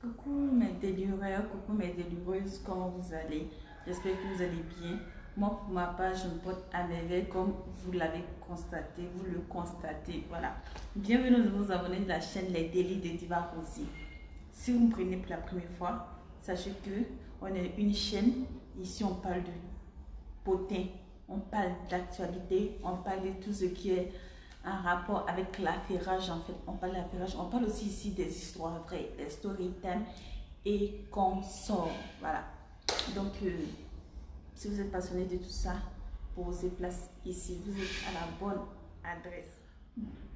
Coucou mes délureurs, coucou mes délureuses, comment vous allez? J'espère que vous allez bien. Moi, pour ma part, je me porte à merveille comme vous l'avez constaté, vous le constatez. Voilà. Bienvenue aux nouveaux abonnés de la chaîne Les Délits de Diva Rosy. Si vous me prenez pour la première fois, sachez que on est une chaîne. Ici, on parle de potin, on parle d'actualité, on parle de tout ce qui est en rapport avec l'affairage. En fait, on parle d'affairage, on parle aussi ici des histoires vraies, des story time et consorts. Voilà. Donc, si vous êtes passionné de tout ça, posez place ici. Vous êtes à la bonne adresse.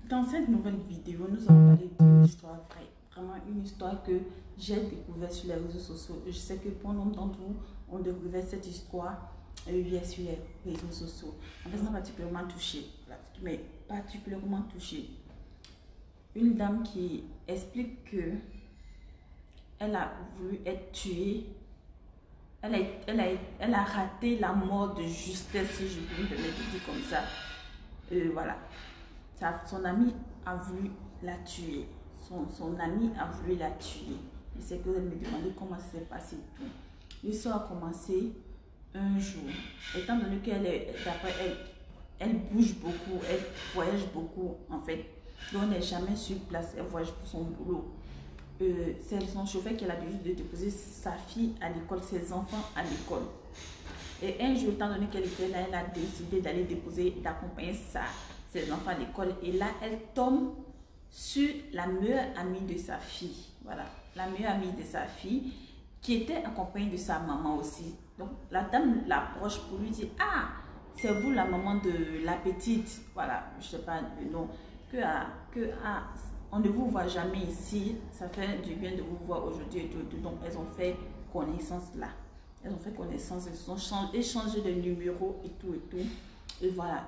Dans cette nouvelle vidéo, nous allons parler d'une histoire vraie. Vraiment une histoire que j'ai découverte sur les réseaux sociaux. Je sais que pour nombre d'entre vous, on découvert cette histoire bien sur les réseaux sociaux. En fait, ça m'a particulièrement touchée. Mais particulièrement touchée. Une dame qui explique que elle a voulu être tuée. Elle a raté la mort de justesse, si je peux me permettre de dire comme ça. Voilà. Son ami a voulu la tuer. Son ami a voulu la tuer. Je sais que vous allez me demander comment ça s'est passé. L'histoire a commencé un jour. Étant donné qu'elle est, d'après elle bouge beaucoup, elle voyage beaucoup en fait. Donc elle n'est jamais sur place, elle voyage pour son boulot. C'est son chauffeur qui a l'habitude de déposer sa fille à l'école, ses enfants à l'école. Et un jour, étant donné qu'elle était là, elle a décidé d'aller déposer, d'accompagner ses enfants à l'école. Et là, elle tombe sur la meilleure amie de sa fille. Voilà, la meilleure amie de sa fille qui était accompagnée de sa maman aussi. Donc, la dame l'approche pour lui dire, ah, c'est vous la maman de la petite. Voilà, je ne sais pas le nom. On ne vous voit jamais ici. Ça fait du bien de vous voir aujourd'hui et tout. Donc, elles ont fait connaissance là. Elles ont fait connaissance, elles ont échangé de numéros et tout et tout. Et voilà,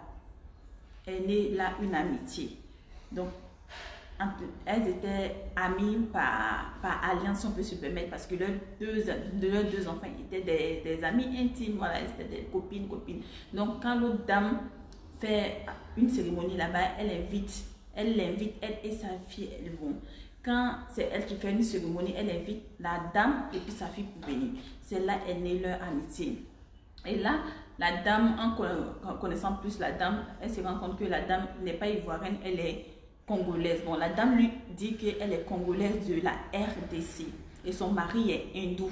est née là une amitié. Donc, elles étaient amies par alliance, on peut se permettre, parce que leurs deux enfants étaient des amis intimes. Voilà, elles étaient des copines. Donc, quand l'autre dame fait une cérémonie là-bas, elle l'invite, elle et sa fille, elles vont. Quand c'est elle qui fait une cérémonie, elle invite la dame et puis sa fille pour venir. C'est là est née leur amitié. Et là, la dame, en connaissant plus la dame, elle se rend compte que la dame n'est pas ivoirienne, elle est congolaise. Bon, la dame lui dit qu'elle est congolaise de la RDC et son mari est hindou.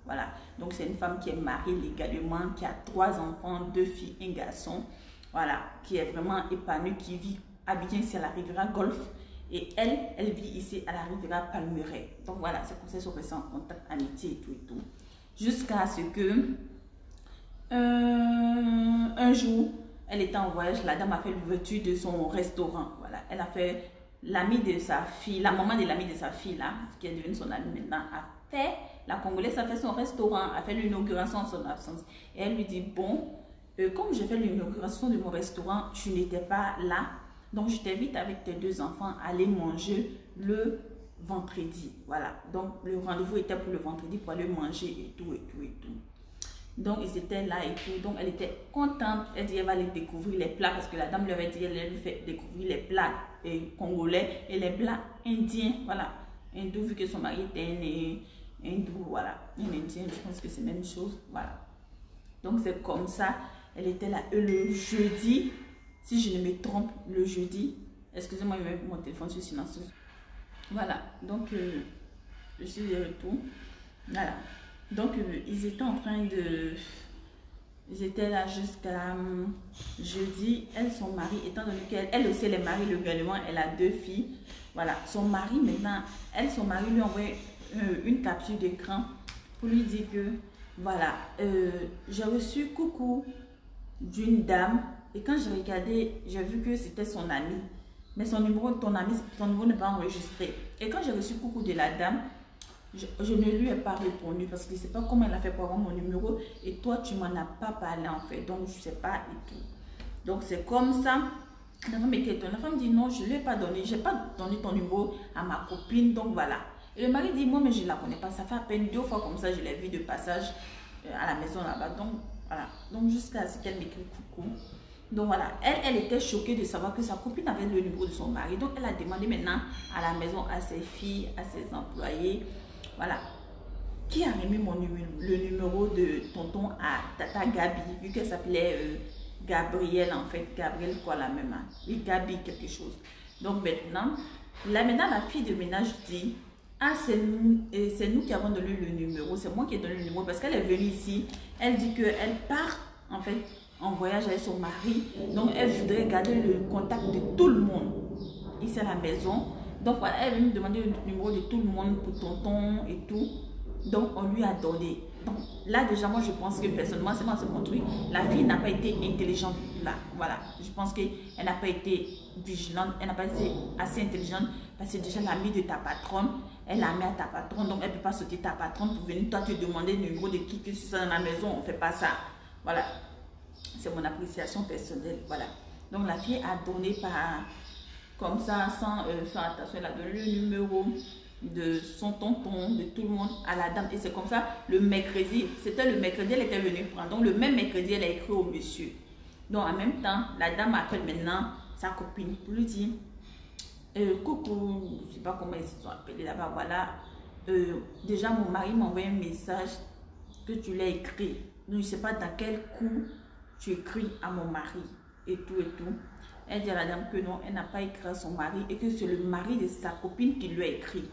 Voilà, donc c'est une femme qui est mariée légalement, qui a 3 enfants, 2 filles, un garçon. Voilà, qui est vraiment épanouie, qui vit à Abidjan, c'est à la Riviera Golfe. Et elle vit ici à la Riviera Palmeraie. Donc voilà, c'est comme ça qu'ils sont restés en contact, amitié et tout et tout. Jusqu'à ce que un jour, elle était en voyage, la dame a fait l'ouverture de son restaurant. Voilà, elle a fait l'amie de sa fille, la maman de l'amie de sa fille là, qui est devenue son amie maintenant, a fait, la Congolaise a fait son restaurant, a fait l'inauguration en son absence. Et elle lui dit, bon, comme j'ai fait l'inauguration de mon restaurant, tu n'étais pas là, donc je t'invite avec tes 2 enfants à aller manger le vendredi. Voilà, donc le rendez-vous était pour le vendredi pour aller manger et tout et tout et tout. Donc ils étaient là et tout, donc elle était contente. Elle dit elle va aller découvrir les plats, parce que la dame lui avait dit elle allait lui faire découvrir les plats congolais et les plats indiens. Voilà, hindou, vu que son mari était un hindou, voilà, un indien, je pense que c'est la même chose. Voilà, donc c'est comme ça, elle était là. Et le jeudi, si je ne me trompe, le jeudi, excusez-moi, mon téléphone sur silencieux. Voilà, donc je suis de retour. Voilà. Donc, ils étaient en train de... Ils étaient là jusqu'à jeudi. Elle, son mari, étant donné qu'elle aussi, elle est mariée légalement, elle a 2 filles. Voilà, son mari maintenant, son mari lui envoie une capture d'écran pour lui dire que, voilà, j'ai reçu coucou d'une dame. Et quand j'ai regardé, j'ai vu que c'était son ami. Mais son numéro n'est pas enregistré. Et quand j'ai reçu coucou de la dame, je ne lui ai pas répondu parce que je ne sais pas comment elle a fait pour avoir mon numéro et toi tu m'en as pas parlé en fait, donc je ne sais pas et tout. Donc c'est comme ça. La femme était étonnée. La femme dit non, je ne lui ai pas donné, je n'ai pas donné ton numéro à ma copine, donc voilà. Et le mari dit moi mais je ne la connais pas, ça fait à peine 2 fois comme ça je l'ai vue de passage à la maison là-bas, donc voilà. Donc jusqu'à ce qu'elle m'écrit coucou. Donc voilà, elle était choquée de savoir que sa copine avait le numéro de son mari, donc elle a demandé maintenant à la maison, à ses filles, à ses employés Voilà. Qui a remis le numéro de tonton à Tata Gabi, vu qu'elle s'appelait Gabrielle en fait. Gabrielle quoi la même. Hein? Oui, Gabi quelque chose. Donc maintenant, la fille de ménage dit, ah c'est nous qui avons donné le numéro, c'est moi qui ai donné le numéro parce qu'elle est venue ici. Elle dit qu'elle part en fait en voyage avec son mari. Donc elle voudrait garder le contact de tout le monde ici à la maison. Donc voilà, elle est venue demander le numéro de tout le monde pour tonton et tout. Donc on lui a donné. Donc là déjà moi je pense que personnellement c'est moi c'est mon truc. La fille n'a pas été intelligente là. Voilà. Je pense qu'elle n'a pas été vigilante. Elle n'a pas été assez intelligente parce que déjà l'amie de ta patronne, elle l'a mis à ta patronne. Donc elle ne peut pas sauter ta patronne pour venir toi te demander le numéro de qui que tu sois dans la maison. On ne fait pas ça. Voilà. C'est mon appréciation personnelle. Voilà. Donc la fille a donné par comme ça sans faire attention. Elle a donné le numéro de son tonton, de tout le monde à la dame. Et c'est comme ça, le mercredi, c'était le mercredi, elle était venue prendre. Donc le même mercredi, elle a écrit au monsieur. Donc en même temps, la dame appelle maintenant sa copine pour lui dire, coucou, je ne sais pas comment ils se sont appelés là-bas, voilà. Déjà, mon mari m'a envoyé un message que tu l'as écrit. Donc je ne sais pas dans quel coup tu écris à mon mari et tout et tout. Elle dit à la dame que non, elle n'a pas écrit à son mari et que c'est le mari de sa copine qui lui a écrit.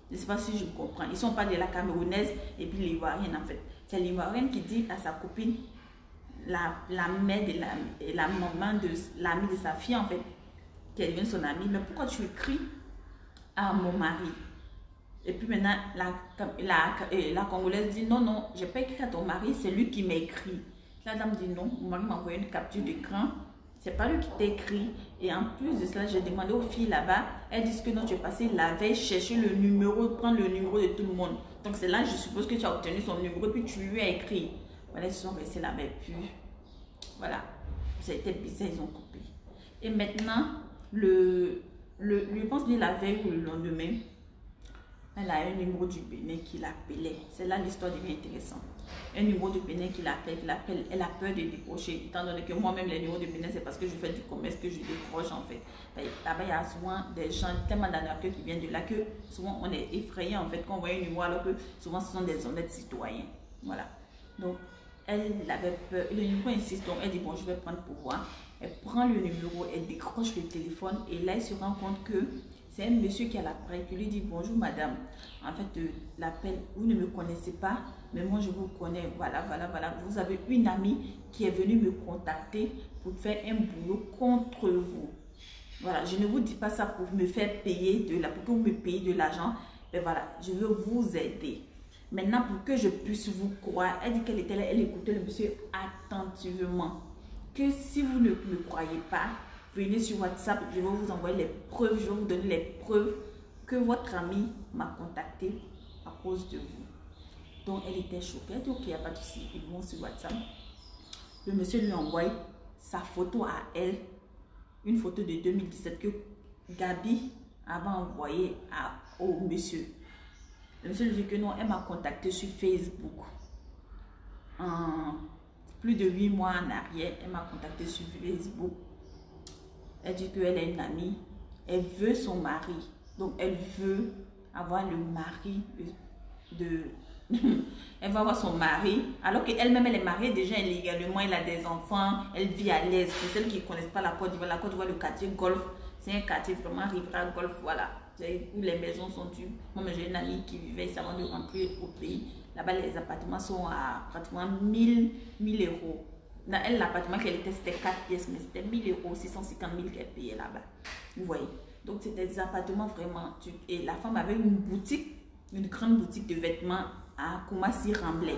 Je ne sais pas si je comprends. Ils ne sont pas de la Camerounaise et puis l'Ivoirienne en fait. C'est l'Ivoirienne qui dit à sa copine, la mère et la maman de l'amie de sa fille en fait, qui est devenue son amie, mais pourquoi tu écris à mon mari? Et puis maintenant, la Congolaise dit non, non, je n'ai pas écrit à ton mari, c'est lui qui m'a écrit. La dame dit non, mon mari m'a envoyé une capture d'écran. C'est pas lui qui t'a écrit. Et en plus de cela, j'ai demandé aux filles là-bas. Elles disent que non, tu es passé la veille chercher le numéro, prendre le numéro de tout le monde. Donc c'est là, je suppose que tu as obtenu son numéro, puis tu lui as écrit. Voilà, ils se sont restés là-bas. Puis voilà, ça a été bizarre, ils ont coupé. Et maintenant, je pense bien la veille ou le lendemain, elle a un numéro du Bénin qui l'appelait. C'est là l'histoire devient intéressante. Un numéro de Bénin qui l'appelle, elle a peur de décrocher. Étant donné que moi-même, les numéros de Bénin, c'est parce que je fais du commerce que je décroche en fait. Là-bas, il y a souvent des gens tellement d'arnaqueurs qui viennent de là que souvent on est effrayé en fait quand on voit un numéro alors que souvent ce sont des honnêtes citoyens. Voilà. Donc, elle avait peur. Le numéro insiste, donc elle dit bon, je vais prendre pour voir. Elle prend le numéro, elle décroche le téléphone et là, elle se rend compte que c'est un monsieur qui a l'appareil qui lui dit bonjour madame. En fait, l'appel, vous ne me connaissez pas, mais moi je vous connais. Voilà. Vous avez une amie qui est venue me contacter pour faire un boulot contre vous. Voilà, je ne vous dis pas ça pour me faire payer pour que vous me payiez de l'argent. Mais voilà, je veux vous aider. Maintenant, pour que je puisse vous croire, elle dit qu'elle était là, elle écoutait le monsieur attentivement. Que si vous ne me croyez pas, venez sur WhatsApp, je vais vous envoyer les preuves, je vais vous donner les preuves que votre ami m'a contacté à cause de vous. Donc elle était choquée, elle dit ok, il n'y a pas de souci, ils vont sur WhatsApp. Le monsieur lui envoie sa photo à elle, une photo de 2017 que Gabi avait envoyée au monsieur. Le monsieur lui dit que non, elle m'a contacté sur Facebook. En plus de 8 mois en arrière, elle m'a contacté sur Facebook. Elle dit qu'elle est une amie. Elle veut son mari. Donc, elle veut avoir le mari de... elle va avoir son mari. Alors qu'elle-même, elle est mariée déjà illégalement. Elle a des enfants. Elle vit à l'aise. Pour celles qui ne connaissent pas la Côte d'Ivoire, le quartier Golf, c'est un quartier vraiment Rivera Golf. Voilà. Où les maisons sont dures. Moi, j'ai une amie qui vivait ici avant de rentrer au pays. Là-bas, les appartements sont à pratiquement 1000 euros. Dans elle, l'appartement qu'elle était, c'était 4 pièces, mais c'était 1000 euros, 650 000 qu'elle payait là-bas. Vous voyez. Donc, c'était des appartements vraiment. Et la femme avait une boutique, une grande boutique de vêtements à Koumassi Ramblay.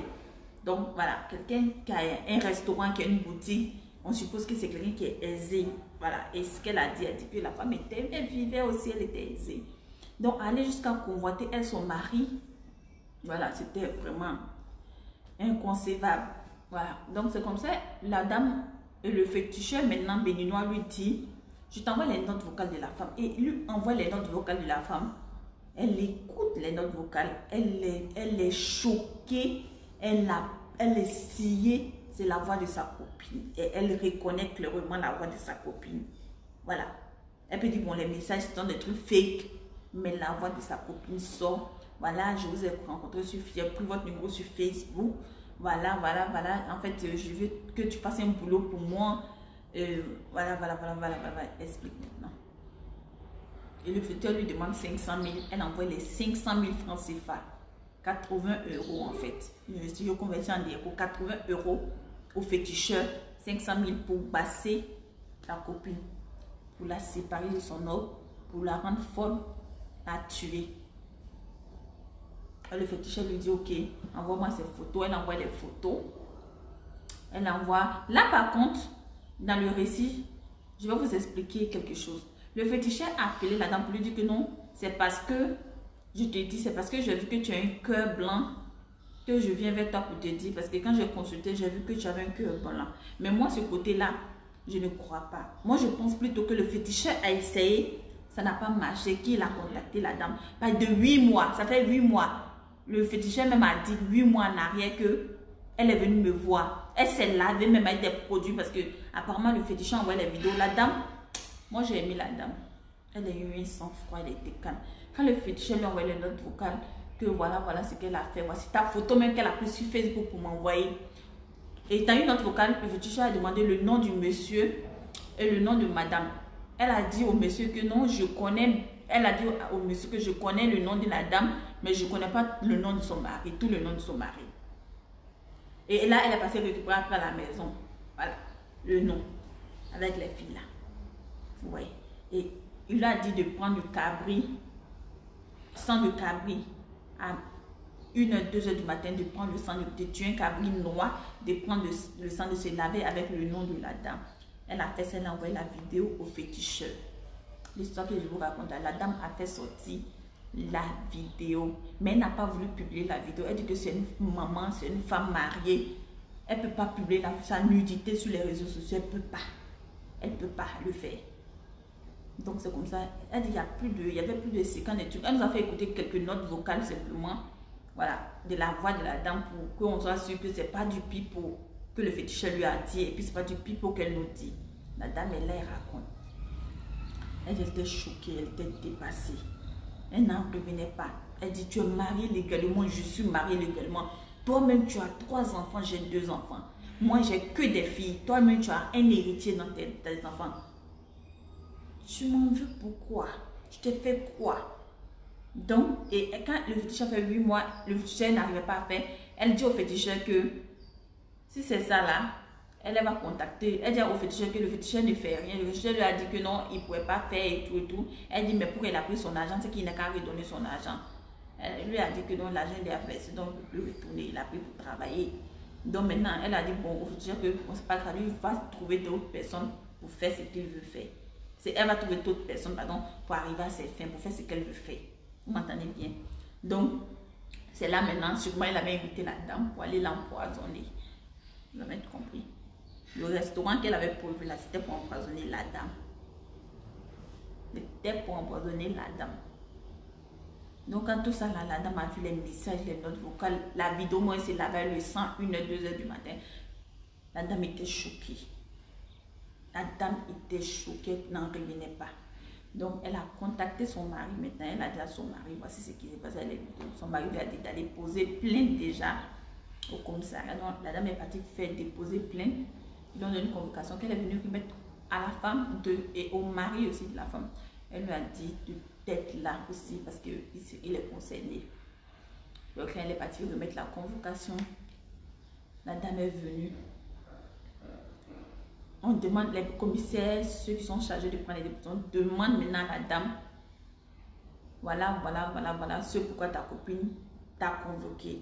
Donc, voilà. Quelqu'un qui a un restaurant, qui a une boutique, on suppose que c'est quelqu'un qui est aisé. Voilà. Et ce qu'elle a dit que la femme elle vivait aussi, elle était aisée. Donc, aller jusqu'à convoiter, elle, son mari, voilà, c'était vraiment inconcevable. Voilà, donc c'est comme ça, la dame, le féticheur maintenant béninois lui dit, je t'envoie les notes vocales de la femme. Et il lui envoie les notes vocales de la femme. Elle écoute les notes vocales, elle est choquée, elle est sciée, c'est la voix de sa copine. Et elle reconnaît clairement la voix de sa copine. Voilà. Elle peut dire, bon, les messages sont des trucs fake, mais la voix de sa copine sort Voilà, je vous ai rencontré j'ai pris votre numéro sur Facebook. Voilà, voilà, voilà. En fait, je veux que tu fasses un boulot pour moi. Voilà, voilà, voilà, voilà, voilà. Explique maintenant. Et le futur lui demande 500 000. Elle envoie les 500 000 francs CFA. 80 € en fait. Je convertis en euros. 80 € au féticheur. 500 000 pour basser la copine. Pour la séparer de son homme. Pour la rendre folle. La tuer. Le féticheur lui dit ok, envoie-moi ces photos. Elle envoie les photos. Elle envoie. Là par contre, dans le récit, je vais vous expliquer quelque chose. Le féticheur a appelé la dame pour lui dire que non, c'est parce que, je te dis, c'est parce que j'ai vu que tu as un cœur blanc que je viens vers toi pour te dire. Parce que quand j'ai consulté, j'ai vu que tu avais un cœur blanc. Mais moi, ce côté-là, je ne crois pas. Moi, je pense plutôt que le féticheur a essayé, ça n'a pas marché, qu'il a contacté la dame. Pas de 8 mois, ça fait 8 mois. Le féticheur même a dit 8 mois en arrière que elle est venue me voir. Elle s'est lavée même avec des produits parce que apparemment le féticheur envoie les vidéos. La dame, moi j'ai aimé la dame. Elle a eu un sang-froid, elle était calme. Quand le féticheur lui a envoyé les notes vocales, que voilà, voilà ce qu'elle a fait. Voici ta photo même qu'elle a prise sur Facebook pour m'envoyer. Et dans une note vocale, le féticheur a demandé le nom du monsieur et le nom de madame. Elle a dit au monsieur que non, je connais. Elle a dit au monsieur que je connais le nom de la dame, mais je ne connais pas le nom de son mari, tout le nom de son mari. Et là, elle est passée récupérer après à la maison. Voilà, le nom, avec les filles là. Vous voyez. Et il lui a dit de prendre du cabri, sang de cabri, à 1h, 2h du matin, de prendre le sang, de tuer un cabri noir, de prendre le sang, de se laver avec le nom de la dame. Elle a fait ça, elle a envoyé la vidéo au féticheur. L'histoire que je vous raconte, la dame a fait sortir la vidéo, mais elle n'a pas voulu publier la vidéo. Elle dit que c'est une maman, c'est une femme mariée. Elle ne peut pas publier sa nudité sur les réseaux sociaux. Elle ne peut pas. Elle ne peut pas le faire. Donc c'est comme ça. Elle dit qu'il y avait plus de séquences de trucs. Elle nous a fait écouter quelques notes vocales simplement. Voilà, de la voix de la dame pour qu'on soit sûr que ce n'est pas du pipeau que le féticheur lui a dit. Et puis ce n'est pas du pipeau qu'elle nous dit. La dame, elle raconte. Elle était choquée, elle était dépassée. Elle n'en revenait pas. Elle dit, tu es mariée légalement, je suis mariée légalement. Toi-même, tu as 3 enfants, j'ai 2 enfants. Moi, j'ai que des filles. Toi-même, tu as un héritier dans tes enfants. Tu m'en veux pourquoi? Je t'ai fait quoi? Donc, et quand le féticheur fait 8 mois, le féticheur n'arrivait pas à faire. Elle dit au féticheur que si c'est ça là, elle va contacter. Elle dit au féticheur que le féticheur ne fait rien. Le féticheur lui a dit que non, il ne pouvait pas faire et tout et tout. Elle dit, mais pourquoi il a pris son argent? C'est qu'il n'a qu'à redonner son argent. Elle lui a dit que non, l'argent est versé, donc il peut retourner. Il a pris pour travailler. Donc maintenant, elle a dit, bon, au féticheur que on ne sait pas grave, il va trouver d'autres personnes pour faire ce qu'il veut faire. Elle va trouver d'autres personnes, pardon, pour arriver à ses fins, pour faire ce qu'elle veut faire. Vous m'entendez bien? Donc, c'est là maintenant, sûrement, il avait invité la dame pour aller l'empoisonner. Vous avez compris? Le restaurant qu'elle avait prévu là, c'était pour empoisonner la dame. C'était pour empoisonner la dame. Donc, quand tout ça, là, la dame a vu les messages, les notes vocales, la vidéo, moi, elle s'est lavée le sang, 1h, 2h du matin. La dame était choquée. La dame était choquée, n'en revenait pas. Donc, elle a contacté son mari. Maintenant, elle a dit à son mari, voici ce qui s'est passé. Son mari lui a dit d'aller poser plainte déjà au commissariat. Donc, la dame est partie faire déposer plainte. Ils ont donné une convocation qu'elle est venue remettre à la femme et au mari aussi de la femme. Elle lui a dit d'être là aussi parce qu'il est concerné. Donc, elle est partie remettre la convocation. La dame est venue. On demande, les commissaires, ceux qui sont chargés de prendre les décisions, demandent maintenant à la dame, voilà, ce pourquoi ta copine t'a convoqué.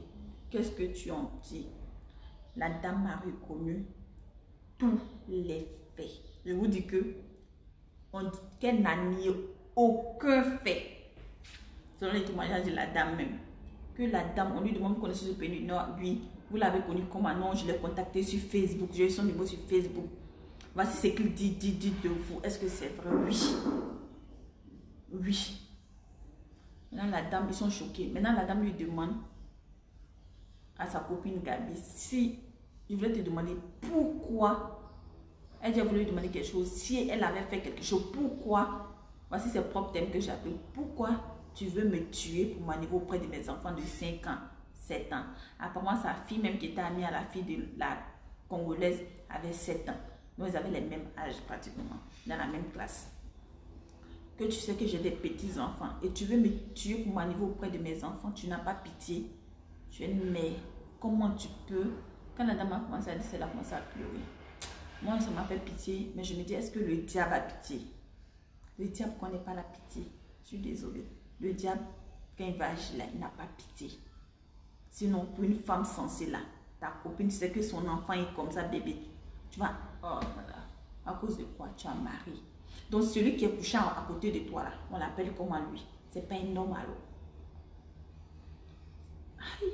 Qu'est-ce que tu en dis? La dame a reconnu tous les faits. Je vous dis qu'elle n'a nié aucun fait. Selon les témoignages de la dame même. Que la dame, on lui demande, vous connaissez ce pays du Nord? Oui, vous l'avez connu comment? Non, je l'ai contacté sur Facebook. J'ai eu son numéro sur Facebook. Voici ce qu'il dit de vous. Est-ce que c'est vrai? Oui. Oui. Maintenant, la dame, ils sont choqués. Maintenant, la dame lui demande à sa copine Gabi, si je voulais te demander pourquoi, elle dit, elle voulait lui demander quelque chose, si elle avait fait quelque chose, pourquoi, voici ses propres thèmes que j'ai appelés, pourquoi tu veux me tuer pour m'enlever auprès de mes enfants de 5 ans, 7 ans. Apparemment, sa fille, même qui était amie à la fille de la Congolaise, avait 7 ans. Donc, ils avaient les mêmes âges pratiquement, dans la même classe. Que tu sais que j'ai des petits enfants et tu veux me tuer pour m'enlever auprès de mes enfants, tu n'as pas pitié. Je dis, mais comment tu peux? Quand la dame a commencé à dire, elle a commencé à pleurer. Moi, ça m'a fait pitié, mais je me dis, est-ce que le diable a pitié? Le diable ne connaît pas la pitié. Je suis désolée. Le diable, quand il va agir là, il n'a pas pitié. Sinon, pour une femme sensée là, ta copine, tu sais que son enfant est comme ça, bébé. Tu vois, oh voilà. À cause de quoi tu as marié? Donc, celui qui est couché à côté de toi là, on l'appelle comment lui? C'est pas un homme alors. Aïe.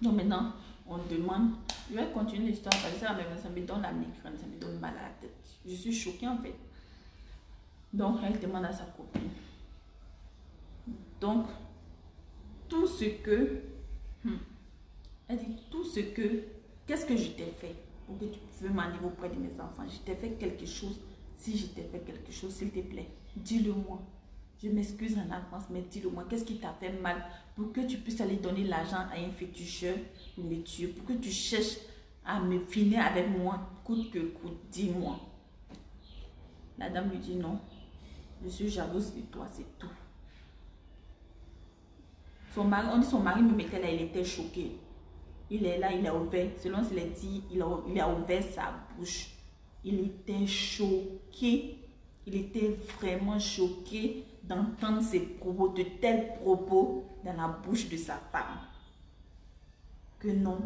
Donc maintenant, on demande, je vais continuer l'histoire parce que ça me donne la migraine, ça me donne mal à la tête. Je suis choquée en fait. Donc, elle demande à sa copine. Donc, tout ce que, elle dit, tout ce que, qu'est-ce que je t'ai fait pour que tu veux m'enlever auprès de mes enfants? Je t'ai fait quelque chose. Si je t'ai fait quelque chose, s'il te plaît, dis-le-moi. Je m'excuse en avance, mais dis-le-moi. Qu'est-ce qui t'a fait mal pour que tu puisses aller donner l'argent à un féticheur pour me tuer, pour que tu cherches à me finir avec moi, coûte que coûte, dis-moi. La dame lui dit non. Je suis jalouse de toi, c'est tout. Son mari, on dit son mari me mettait là, il était choqué. Il est là, il a ouvert, selon ce qu'il a dit, il a ouvert sa bouche. Il était choqué. Il était vraiment choqué d'entendre ces propos, de tels propos dans la bouche de sa femme. Que non.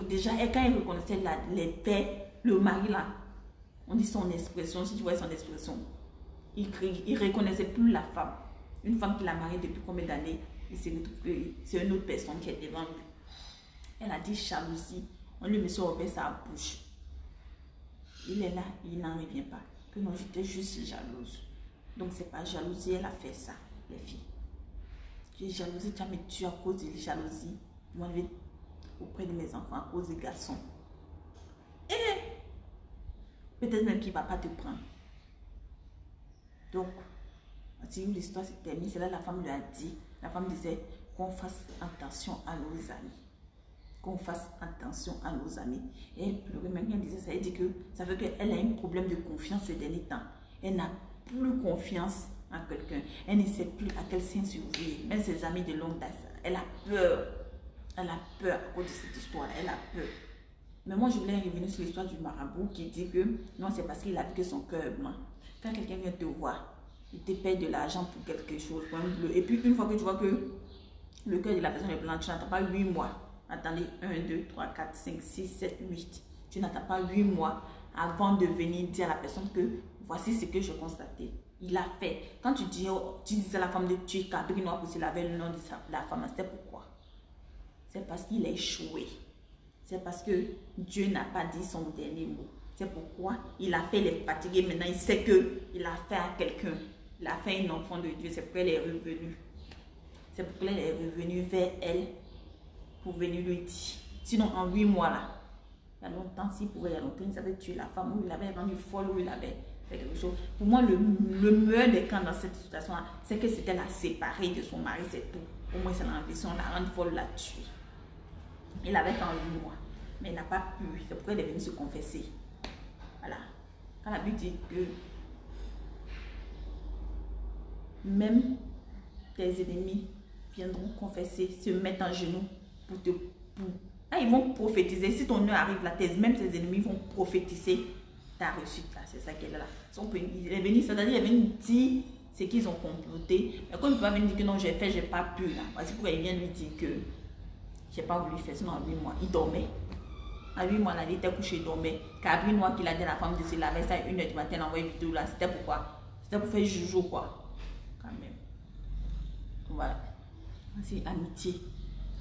Déjà, quand elle reconnaissait les faits, le mari là, on dit son expression, si tu vois son expression, il ne reconnaissait plus la femme. Une femme qu'il a mariée depuis combien d'années, il s'est retrouvé que c'est une autre personne qui est devant lui. Elle a dit jalousie. On lui met sur sa bouche. Il est là, il n'en revient pas. Que non, j'étais juste jalouse. Donc c'est pas jalousie, elle a fait ça, les filles. J'ai jalousie, tu as me tué à cause de jalousie. Je m'enlever auprès de mes enfants à cause des garçons. Et peut-être même qu'il ne va pas te prendre. Donc, si l'histoire s'est terminée, c'est là la femme lui a dit, la femme disait qu'on fasse attention à nos amis. Qu'on fasse attention à nos amis. Et elle pleurait, même elle disait ça, elle dit que ça veut qu'elle a un problème de confiance ces derniers temps. Elle n'a plus confiance en quelqu'un. Elle ne sait plus à quel sens s'ouvrir. Même ses amis de longue date, elle a peur. Elle a peur à cause de cette histoire. Elle a peur. Mais moi, je voulais revenir sur l'histoire du marabout qui dit que non, c'est parce qu'il a vu que son cœur est blanc. Quand quelqu'un vient te voir, il te paye de l'argent pour quelque chose, pour un bleu. Et puis, une fois que tu vois que le cœur de la personne est blanc, tu n'attends pas 8 mois. Attendez, 1, 2, 3, 4, 5, 6, 7, 8. Tu n'attends pas 8 mois avant de venir dire à la personne que voici ce que j'ai constaté. Il a fait. Quand tu disais à la femme de tuer Cabri Noir pour se laver le nom de la femme, c'était pourquoi? C'est parce qu'il a échoué. C'est parce que Dieu n'a pas dit son dernier mot. C'est pourquoi il a fait les fatiguer. Maintenant, il sait qu'il a fait à quelqu'un. Il a fait un enfant de Dieu. C'est pourquoi elle est revenue. C'est pourquoi elle est revenue vers elle pour venir lui dire. Sinon, en 8 mois là, il y a longtemps, s'il pouvait, il y a longtemps, il avait tué la femme, ou il avait rendu folle, ou il avait fait quelque chose. Pour moi, le meilleur des cas dans cette situation-là, c'est que c'était la séparer de son mari, c'est tout. Au moins, c'est l'ambition, la rendre folle, la tuer. Il avait fait en 8 mois, mais il n'a pas pu. C'est pourquoi il est venu se confesser. Voilà. Quand la Bible dit que même tes ennemis viendront confesser, se mettre en genoux pour te... Ah, ils vont prophétiser. Si ton heure arrive, même tes ennemis vont prophétiser ta réussite. Là, c'est ça qu'elle est là. Il est venu, c'est-à-dire il est venu dire ce qu'ils ont comploté. Mais quand il va venir dire que non, j'ai fait, j'ai pas pu. Voici pourquoi il vient lui dire que j'ai pas voulu faire, sinon en 8 mois, il dormait. En 8 mois, là, il était couché, il dormait. Cabri Noir qu'il a dit à la femme de se laver ça à 1h du matin, envoyé vidéo là. C'était pourquoi? C'était pour faire joujou, quoi. Quand même. Voilà. C'est amitié.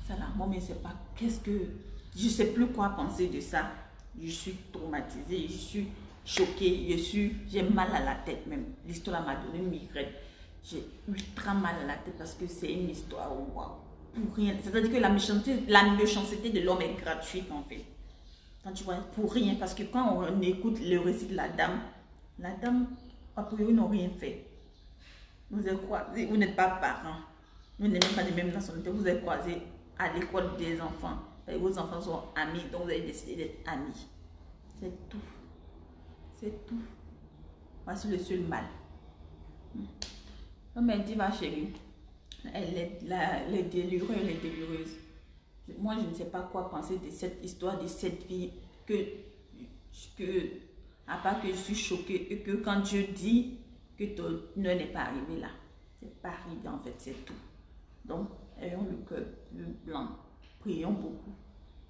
Ça là, moi, mais c'est pas. Qu'est-ce que. Je sais plus quoi penser de ça. Je suis traumatisée, je suis choquée, j'ai mal à la tête même. L'histoire m'a donné une migraine. J'ai ultra mal à la tête parce que c'est une histoire, waouh. Pour rien. C'est-à-dire que la méchanceté de l'homme est gratuite en fait. Quand tu vois, pour rien. Parce que quand on écoute le récit de la dame, a priori, n'ont rien fait. Vous êtes croisés, vous n'êtes pas parents. Vous n'êtes même pas de même nationalité. Vous êtes croisés à l'école des enfants. Et vos enfants sont amis, donc vous avez décidé d'être amis. C'est tout. C'est tout. Voici le seul mal. Comme elle dit, ma chérie, les délureux et les délureuses. Moi, je ne sais pas quoi penser de cette histoire, de cette vie, à part que je suis choquée et que quand Dieu dit que ton heure n'est pas arrivé là, c'est pas arrivé en fait, c'est tout. Donc, ayons le cœur plus blanc, prions beaucoup,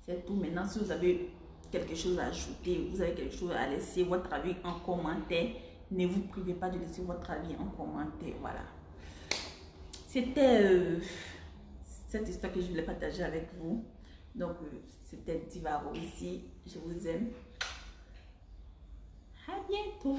c'est tout. Maintenant, si vous avez quelque chose à ajouter, vous avez quelque chose à laisser votre avis en commentaire, ne vous privez pas de laisser votre avis en commentaire, voilà. C'était cette histoire que je voulais partager avec vous. Donc, c'était Divaro ici. Je vous aime. À bientôt.